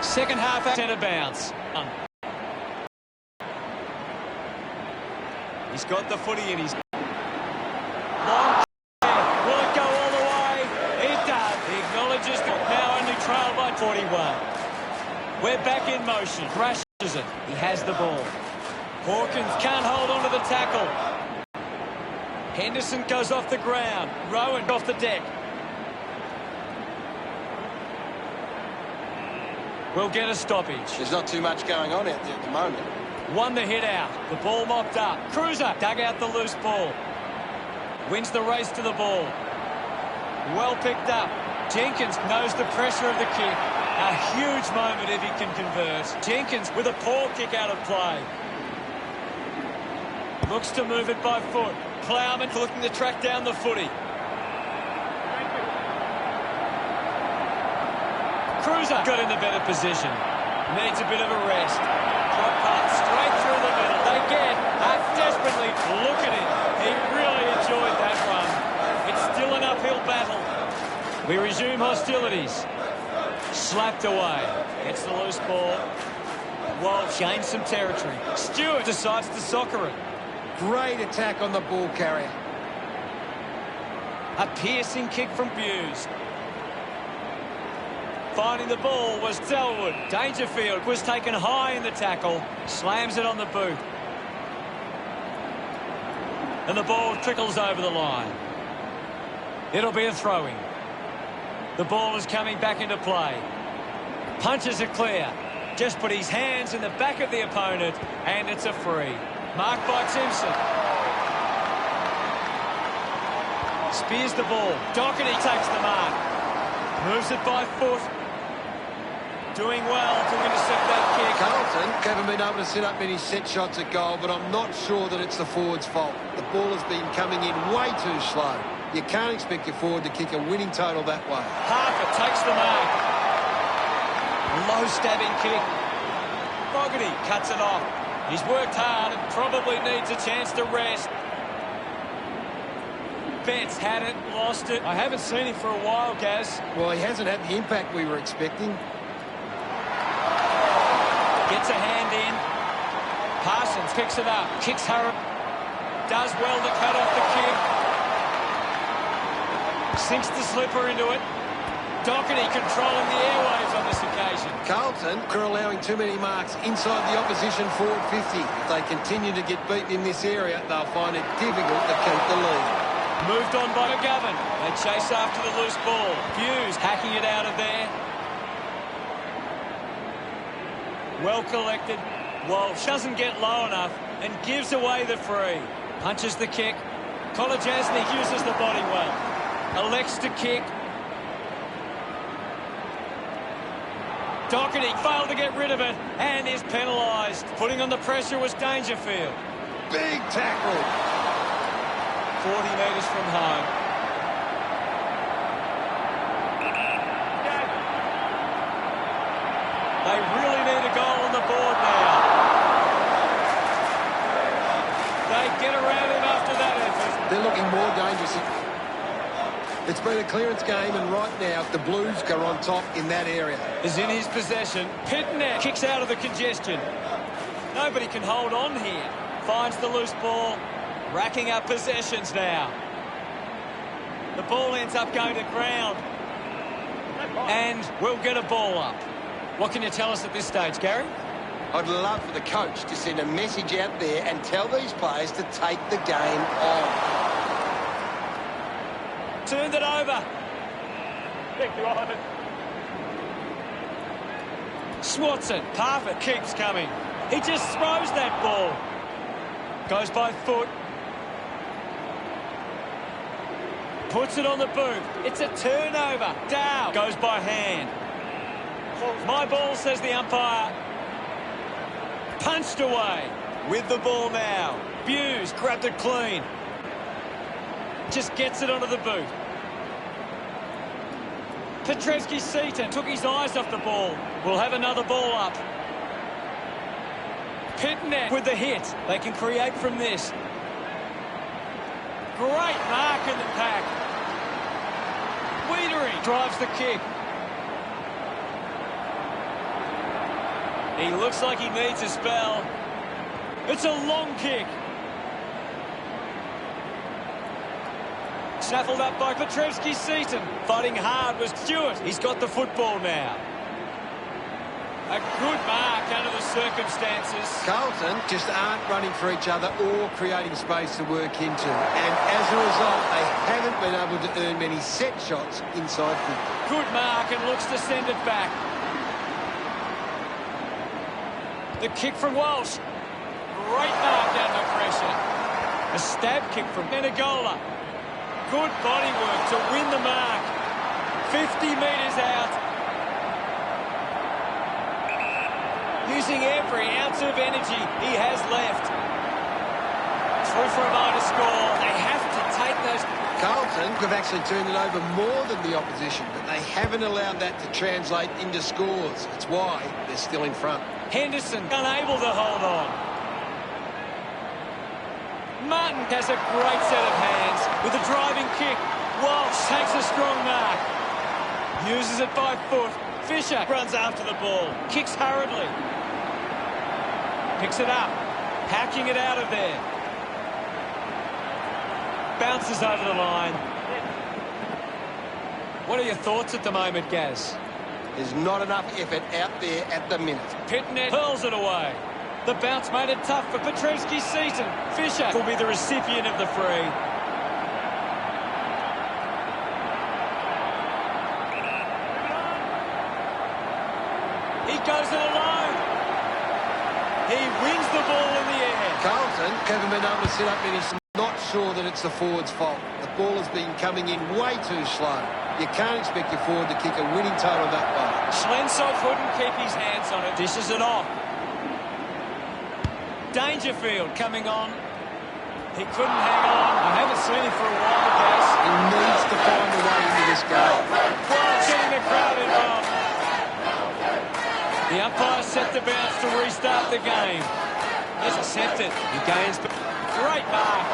Second half at centre bounce. He's got the footy in his... Long... Will it go all the way? It does. He acknowledges that now only trailed by 41. We're back in motion. Thrashes it. He has the ball. Hawkins can't hold on to the tackle. Henderson goes off the ground. Rowan off the deck. We'll get a stoppage. There's not too much going on out there at the moment. Won the hit out. The ball mopped up. Cruiser dug out the loose ball. Wins the race to the ball. Well picked up. Jenkins knows the pressure of the kick. A huge moment if he can convert. Jenkins with a poor kick out of play. Looks to move it by foot. Plowman looking to track down the footy. Cruiser got in the better position. Needs a bit of a rest. Drop pass straight through the middle. They get desperately. Look at him. He really enjoyed that run. It's still an uphill battle. We resume hostilities. Slapped away. Gets the loose ball. Walsh gains some territory. Stewart decides to soccer it. Great attack on the ball carrier. A piercing kick from Buse. Finding the ball was Selwood. Dangerfield was taken high in the tackle. Slams it on the boot. And the ball trickles over the line. It'll be a throw-in. The ball is coming back into play. Punches it clear. Just put his hands in the back of the opponent, and it's a free. Marked by Simpson. Spears the ball. Doherty takes the mark. Moves it by foot. Doing well to intercept that kick. Carlton haven't been able to set up many set shots at goal, but I'm not sure that it's the forward's fault. The ball has been coming in way too slow. You can't expect your forward to kick a winning total that way. Harper takes the mark. Low stabbing kick. Fogarty cuts it off. He's worked hard and probably needs a chance to rest. Betts had it, lost it. I haven't seen him for a while, Gaz. Well, he hasn't had the impact we were expecting. Gets a hand in. Parsons picks it up. Kicks Harrop. Does well to cut off the kick. Sinks the slipper into it. Doherty controlling the airwaves on this occasion. Carlton are allowing too many marks inside the opposition forward 50. If they continue to get beaten in this area, they'll find it difficult to keep the lead. Moved on by McGovern. They chase after the loose ball. Hughes hacking it out of there. Well collected. Walsh doesn't get low enough and gives away the free. Punches the kick. Kolodjasny uses the body well. Elects to kick. Doherty failed to get rid of it and is penalised. Putting on the pressure was Dangerfield. Big tackle. 40 metres from home. They really need a goal on the board now. They get around him after that effort. They're looking more dangerous. It's been a clearance game, and right now the Blues are on top in that area. Is in his possession. Pitnet kicks out of the congestion. Nobody can hold on here. Finds the loose ball. Racking up possessions now. The ball ends up going to ground. And we'll get a ball up. What can you tell us at this stage, Gary? I'd love for the coach to send a message out there and tell these players to take the game on. Turned it over. Swatson. Parfitt keeps coming. He just throws that ball. Goes by foot. Puts it on the boot. It's a turnover. Dow goes by hand. My ball, says the umpire. Punched away. With the ball now. Buse grabbed it clean. Just gets it onto the boot. Petrevsky-Seaton took his eyes off the ball. We'll have another ball up. Pitnet with the hit. They can create from this. Great mark in the pack. Wiedering drives the kick. He looks like he needs a spell. It's a long kick. Snaffled up by Petrevski-Seton. Fighting hard was Stewart. He's got the football now. A good mark under the circumstances. Carlton just aren't running for each other or creating space to work into. And as a result, they haven't been able to earn many set shots inside 50. Good mark and looks to send it back. The kick from Walsh. Great mark under pressure. A stab kick from Menegola. Good body work to win the mark. 50 metres out. Using every ounce of energy he has left. Through for a minor score. They have to take those. Carlton have actually turned it over more than the opposition, but they haven't allowed that to translate into scores. It's why they're still in front. Henderson unable to hold on. Martin has a great set of hands with a driving kick. Walsh takes a strong mark. Uses it by foot. Fisher runs after the ball. Kicks hurriedly. Picks it up. Hacking it out of there. Bounces over the line. What are your thoughts at the moment, Gaz? There's not enough effort out there at the minute. Pitnet hurls it away. The bounce made it tough for Petrevski-Seton. Fisher will be the recipient of the free. He goes it alone. He wins the ball in the air. Carlton haven't been able to set up many. Not sure that it's the forward's fault. The ball has been coming in way too slow. You can't expect your forward to kick a winning total that way. Schlenzo couldn't keep his hands on it. Dishes it off. Dangerfield coming on. He couldn't hang on. I haven't seen him for a while, guys. He needs to find a way into this game. Well, getting the crowd involved. The umpire set the bounce to restart the game. He's accepted. He gains. Great mark.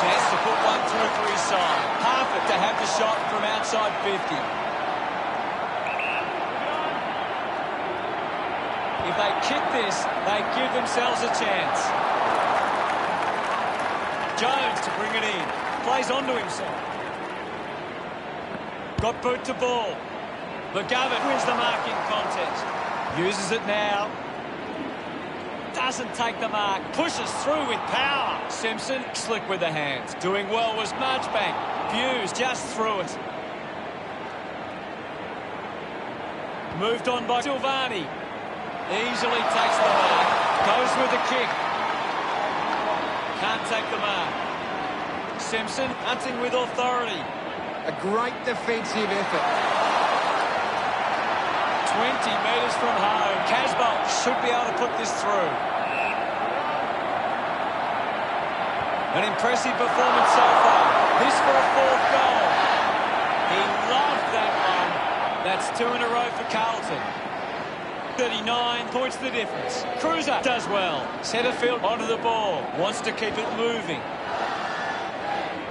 Chance to put one through for his side. Half it to have the shot from outside 50. If they kick this, they give themselves a chance. Jones to bring it in. Plays onto himself. Got boot to ball. McGovern wins the marking contest. Uses it now. Doesn't take the mark. Pushes through with power. Simpson slick with the hands. Doing well was Marchbank. Hughes just through it. Moved on by Silvani. Easily takes the mark. Goes with the kick. Can't take the mark. Simpson hunting with authority. A great defensive effort. 20 metres from home. Casbolt should be able to put this through. An impressive performance so far. This for a fourth goal. He loved that one. That's 2 in a row for Carlton. 39 points the difference. Cruiser does well. Setterfield onto the ball. Wants to keep it moving.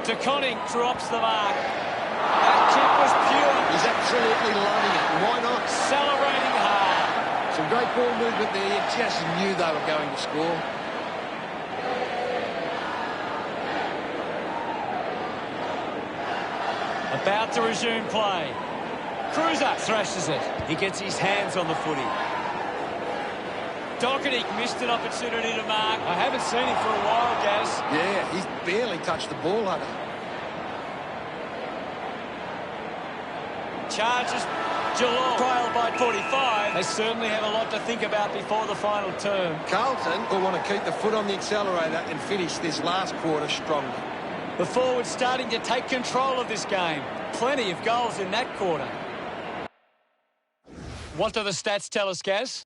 De Koning drops the mark. That kick was pure. He's absolutely loving it. Why not? Celebrating hard. Some great ball movement there. You just knew they were going to score. About to resume play. Cruiser thrashes it. He gets his hands on the footy. Doherty missed an opportunity to mark. I haven't seen him for a while, Gaz. Yeah, he's barely touched the ball, Hunter. Charges Geelong trail by 45. They certainly have a lot to think about before the final term. Carlton will want to keep the foot on the accelerator and finish this last quarter strongly. The forwards starting to take control of this game. Plenty of goals in that quarter. What do the stats tell us, Gaz?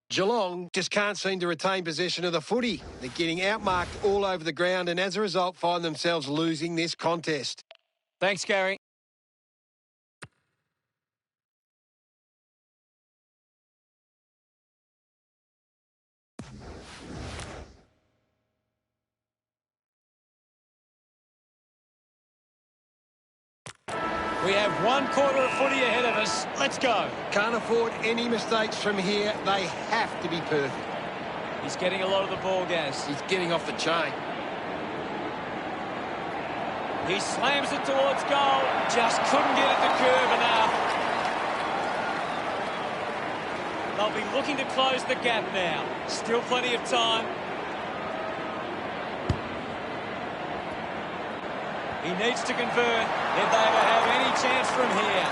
Geelong just can't seem to retain possession of the footy. They're getting outmarked all over the ground and as a result find themselves losing this contest. Thanks, Gary. We have 1/4 of footy ahead of us. Let's go. Can't afford any mistakes from here. They have to be perfect. He's getting a lot of the ball, Gaz. He's getting off the chain. He slams it towards goal. Just couldn't get it to curve enough. They'll be looking to close the gap now. Still plenty of time. He needs to convert if they ever have any chance from here.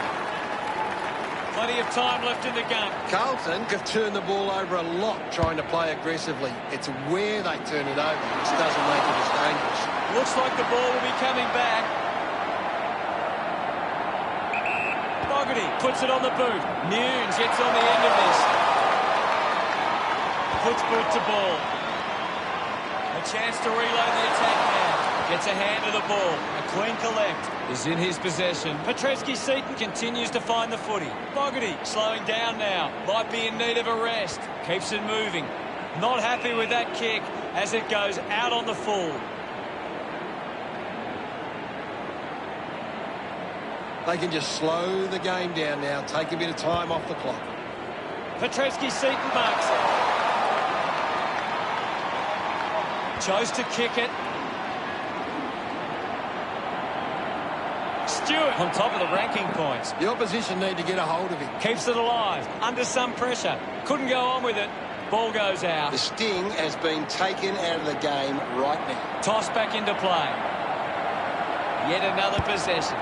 Plenty of time left in the gun. Carlton have turned the ball over a lot trying to play aggressively. It's where they turn it over which doesn't make it as dangerous. Looks like the ball will be coming back. Fogarty puts it on the boot. Nunes gets on the end of this. Puts boot to ball. A chance to reload the attack now. Gets a hand of the ball. A clean collect is in his possession. Petreski-Seton continues to find the footy. Fogarty slowing down now. Might be in need of a rest. Keeps it moving. Not happy with that kick as it goes out on the full. They can just slow the game down now. Take a bit of time off the clock. Petreski-Seton marks it. Chose to kick it. Stewart on top of the ranking points. The opposition need to get a hold of him. Keeps it alive. Under some pressure. Couldn't go on with it. Ball goes out. The sting has been taken out of the game right now. Toss back into play. Yet another possession.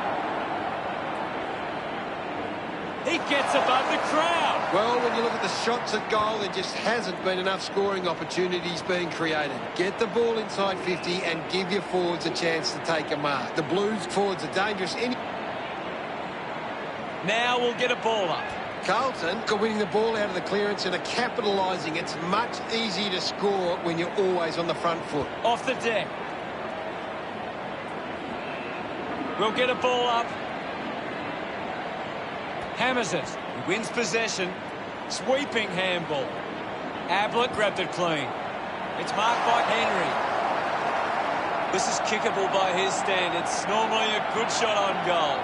He gets above the crowd. Well, when you look at the shots at goal, there just hasn't been enough scoring opportunities being created. Get the ball inside 50 and give your forwards a chance to take a mark. The Blues forwards are dangerous. Now we'll get a ball up. Carlton are winning the ball out of the clearance and are capitalising. It's much easier to score when you're always on the front foot. Off the deck. We'll get a ball up. Hammers it. He wins possession. Sweeping handball. Ablett grabbed it clean. It's marked by Henry. This is kickable by his standards. Normally a good shot on goal.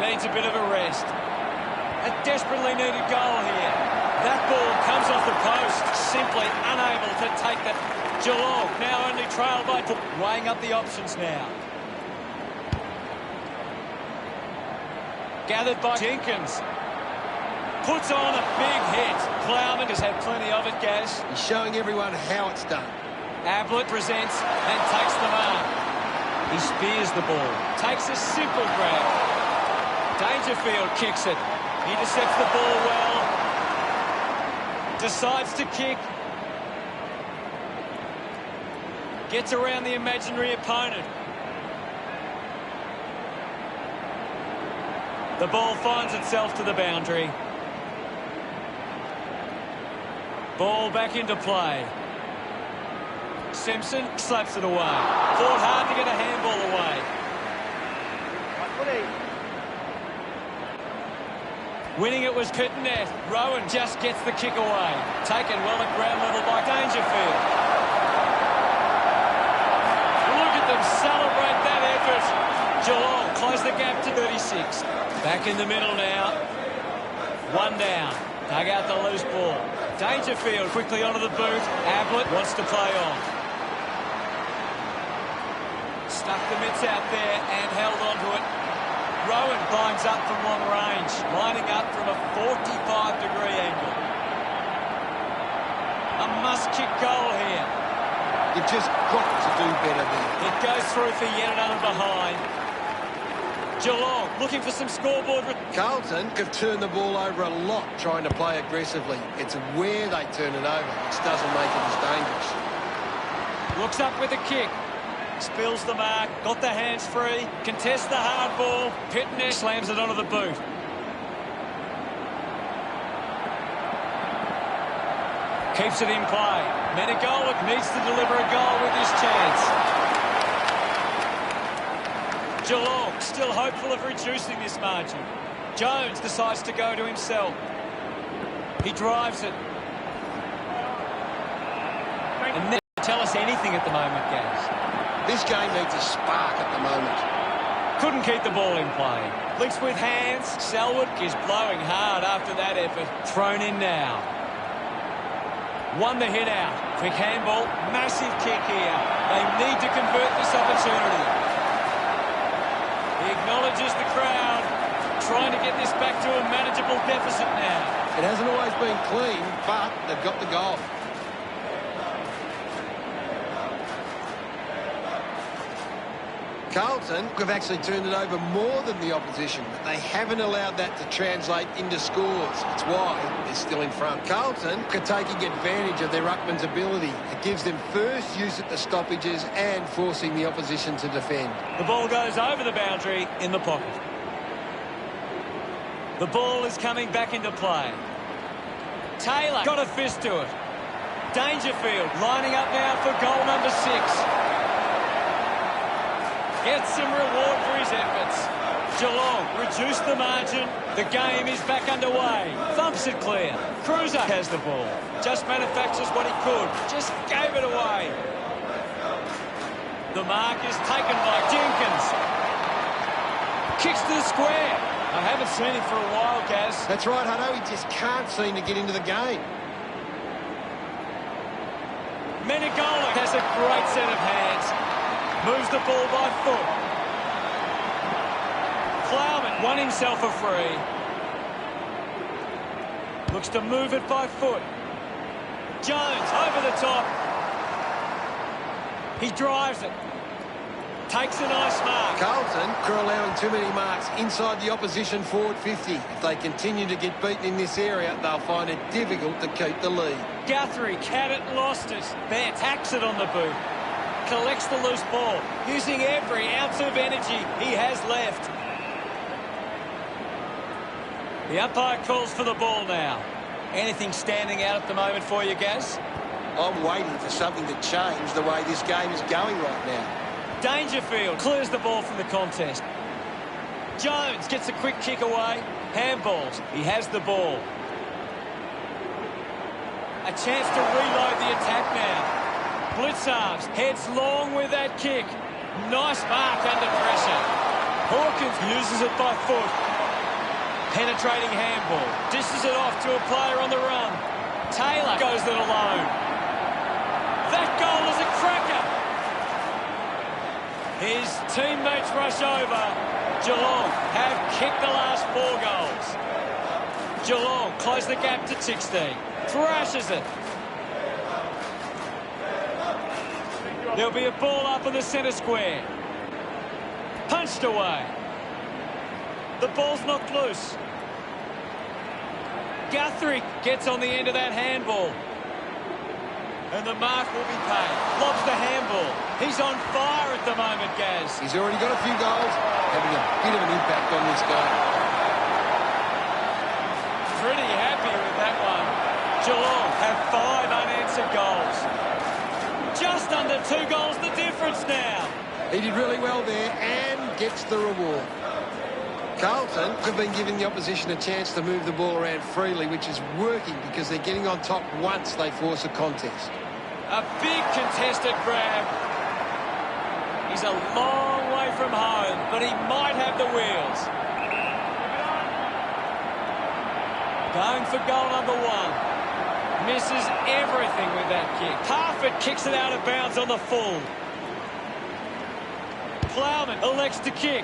Needs a bit of a rest. A desperately needed goal here. That ball comes off the post. Simply unable to take that. Geelong now only trailed by... Weighing up the options now. Gathered by Jenkins. Puts on a big hit. Plowman has had plenty of it, Gaz. He's showing everyone how it's done. Ablett presents and takes the mark. He spears the ball. Takes a simple grab. Dangerfield kicks it. Intercepts the ball well. Decides to kick. Gets around the imaginary opponent. The ball finds itself to the boundary. Ball back into play. Simpson slaps it away. Fought hard to get a handball away. Winning it was Pittonet. Rowan just gets the kick away. Taken well at ground level by Dangerfield. Look at them celebrate that effort. Geelong close the gap to 36. Back in the middle now. One down. Dug out the loose ball. Dangerfield quickly onto the boot. Ablett wants to play on. Stuck the mitts out there and held onto it. Rowan climbs up from long range, lining up from a 45-degree angle. A must-kick goal here. You've just got to do better there. It goes through for yet another behind. Geelong looking for some scoreboard. Carlton have turned the ball over a lot trying to play aggressively. It's where they turn it over which doesn't make it as dangerous. Looks up with a kick. Spills the mark. Got the hands free. Contests the hard ball. Pittonet slams it onto the boot. Keeps it in play. Menegola needs to deliver a goal with this chance. Geelong still hopeful of reducing this margin. Jones decides to go to himself. He drives it. And never tell us anything at the moment, Gaz. This This game needs a spark at the moment. Couldn't keep the ball in play. Links with hands. Selwood is blowing hard after that effort. Thrown in now. Won the hit out. Quick handball. Massive kick here. They need to convert this opportunity. He acknowledges the crowd. Trying to get this back to a manageable deficit now. It hasn't always been clean, but they've got the goal. Carlton have actually turned it over more than the opposition, but they haven't allowed that to translate into scores. That's why they're still in front. Carlton are taking advantage of their ruckman's ability. It gives them first use at the stoppages and forcing the opposition to defend. The ball goes over the boundary in the pocket. The ball is coming back into play. Taylor got a fist to it. Dangerfield lining up now for goal number 6. Gets some reward for his efforts. Geelong reduced the margin. The game is back underway. Thumps it clear. Cruiser has the ball. Just manufactures what he could. Just gave it away. The mark is taken by Jenkins. Kicks to the square. I haven't seen him for a while, Gaz. That's right, Hutto. He just can't seem to get into the game. Menegola has a great set of hands. Moves the ball by foot. Plowman won himself a free. Looks to move it by foot. Jones over the top. He drives it. Takes a nice mark. Carlton are allowing too many marks inside the opposition forward 50. If they continue to get beaten in this area, they'll find it difficult to keep the lead. Guthrie had it, lost it. Bear tacks it on the boot. Collects the loose ball, using every ounce of energy he has left. The umpire calls for the ball now. Anything standing out at the moment for you, Gaz? I'm waiting for something to change the way this game is going right now. Dangerfield clears the ball from the contest. Jones gets a quick kick away. Handballs. He has the ball. A chance to reload the attack now. Blitzarves heads long with that kick. Nice mark under pressure. Hawkins uses it by foot. Penetrating handball. Dishes it off to a player on the run. Taylor goes it alone. That goal is a cracker. His teammates rush over. Geelong have kicked the last 4 goals. Geelong close the gap to 16. Thrashes it. There'll be a ball up in the centre square. Punched away. The ball's knocked loose. Guthrie gets on the end of that handball. And the mark will be paid. Lobs the handball. He's on fire at the moment, Gaz. He's already got a few goals, having a bit of an impact on this game. Pretty happy with that one. Geelong have 5 unanswered goals. Just under 2 goals the difference now. He did really well there and gets the reward. Carlton have been giving the opposition a chance to move the ball around freely, which is working because they're getting on top once they force a contest. A big contested grab. He's a long way from home, but he might have the wheels. Going for goal number 1. Misses everything with that kick. Harford kicks it out of bounds on the full. Plowman elects to kick.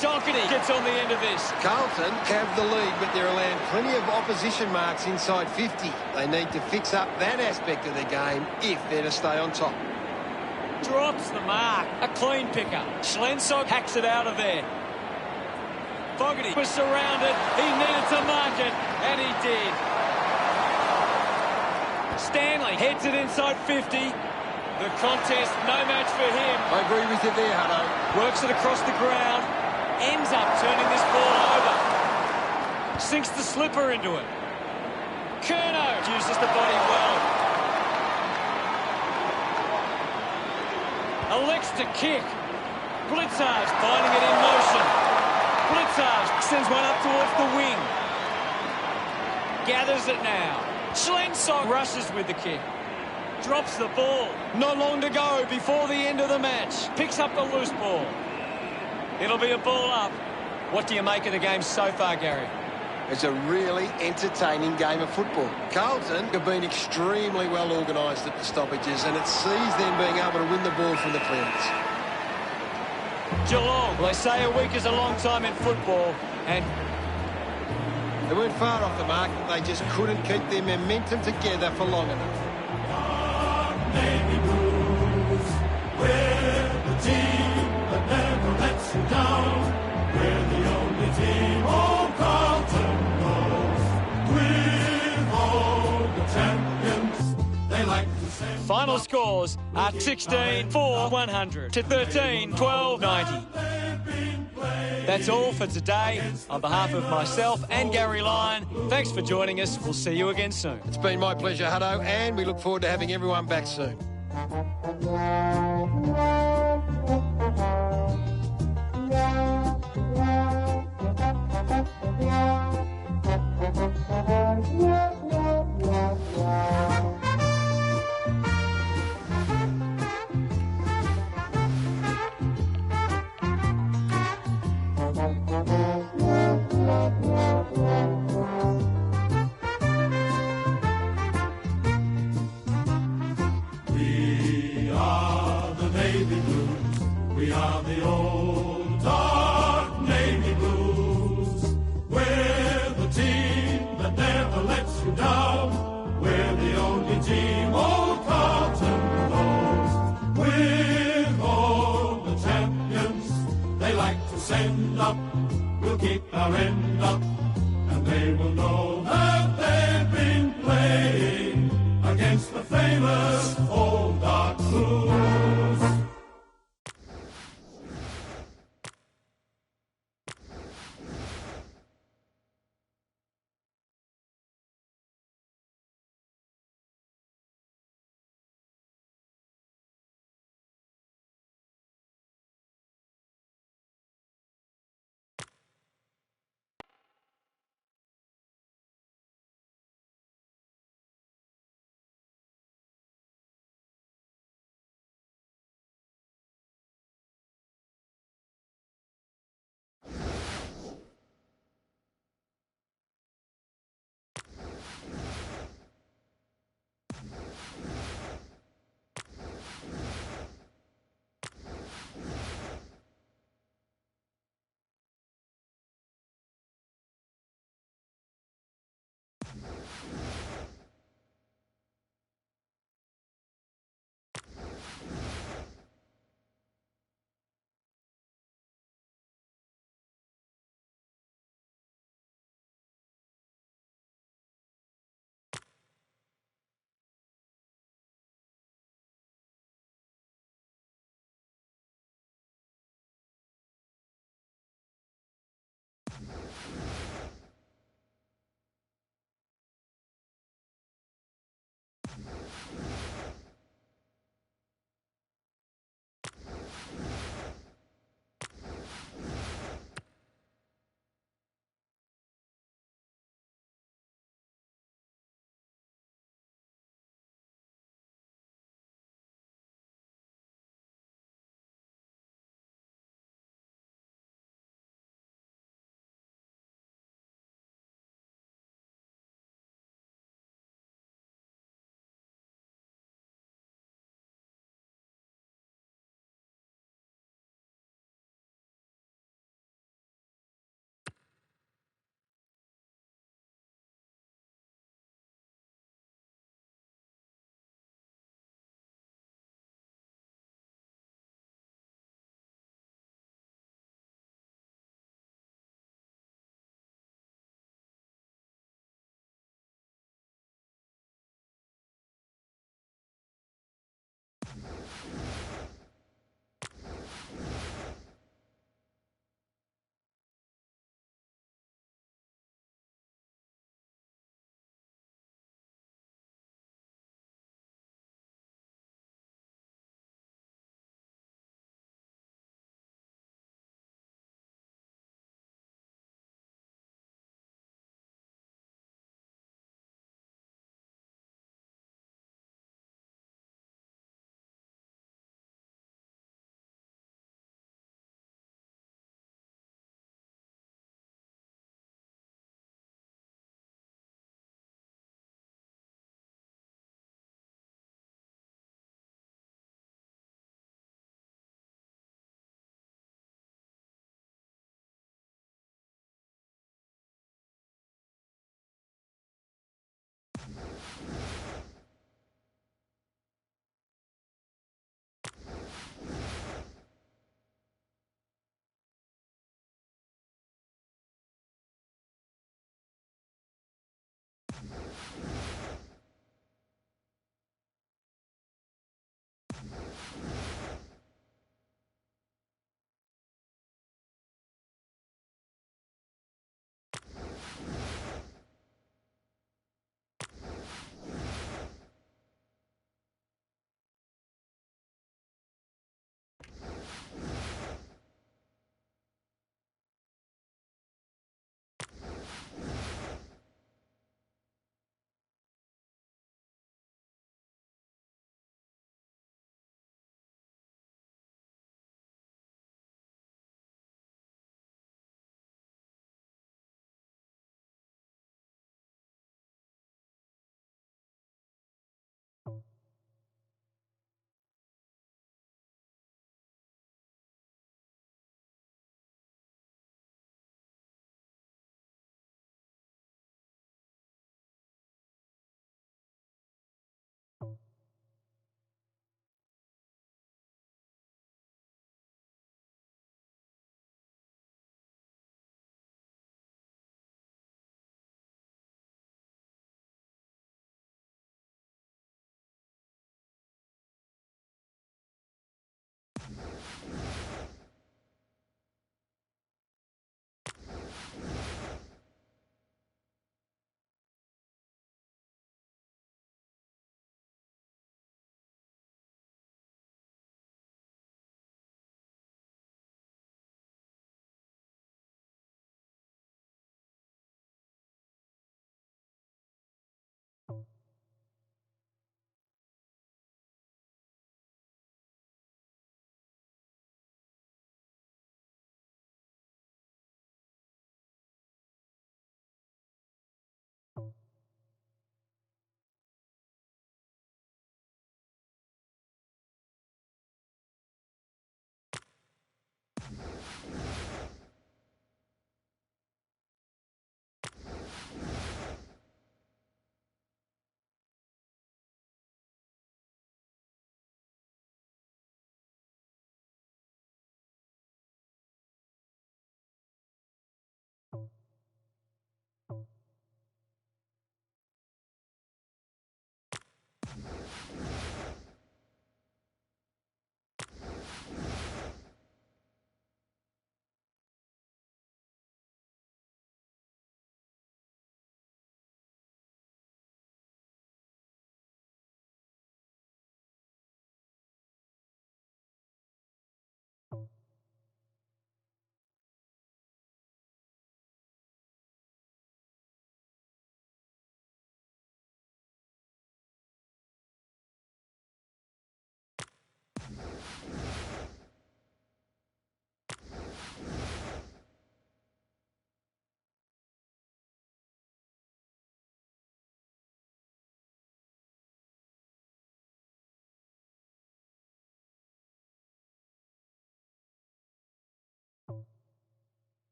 Doherty gets on the end of this. Carlton have the lead, but they're allowing plenty of opposition marks inside 50. They need to fix up that aspect of their game if they're to stay on top. Drops the mark. A clean pickup. Schlensog hacks it out of there. Fogarty was surrounded. He needed to mark it, and he did. Stanley heads it inside 50. The contest, no match for him. I agree with you there, Hutto. Works it across the ground. Ends up turning this ball over. Sinks the slipper into it. Curnow uses the body well. Elects to kick. Blitzarves finding it in motion. Blitzarves sends one up towards the wing. Gathers it now. Schlensog rushes with the kick. drops the ball. Not long to go before the end of the match. Picks up the loose ball. It'll be a ball up. What do you make of the game so far, Gary? It's a really entertaining game of football. Carlton have been extremely well organised at the stoppages, and it sees them being able to win the ball from the clearance. Geelong, well, they say a week is a long time in football, and they weren't far off the mark. They just couldn't keep their momentum together for long enough. Navy Blues, we're the team that never lets you down. We're the only team old Carlton knows. With all the champions, they like to say. Final scores are 16-4-100 to 13-12-90. That's all for today. On behalf of myself and Gary Lyon, thanks for joining us. We'll see you again soon. It's been my pleasure, Hutto, and we look forward to having everyone back soon. We are the Navy Blues. We are the old dark Navy Blues. We're the team that never lets you down. We're the only team old Carlton knows. With all the champions they like to send up, we'll keep our end up, and they will know that they've been playing against the famous old dark blue.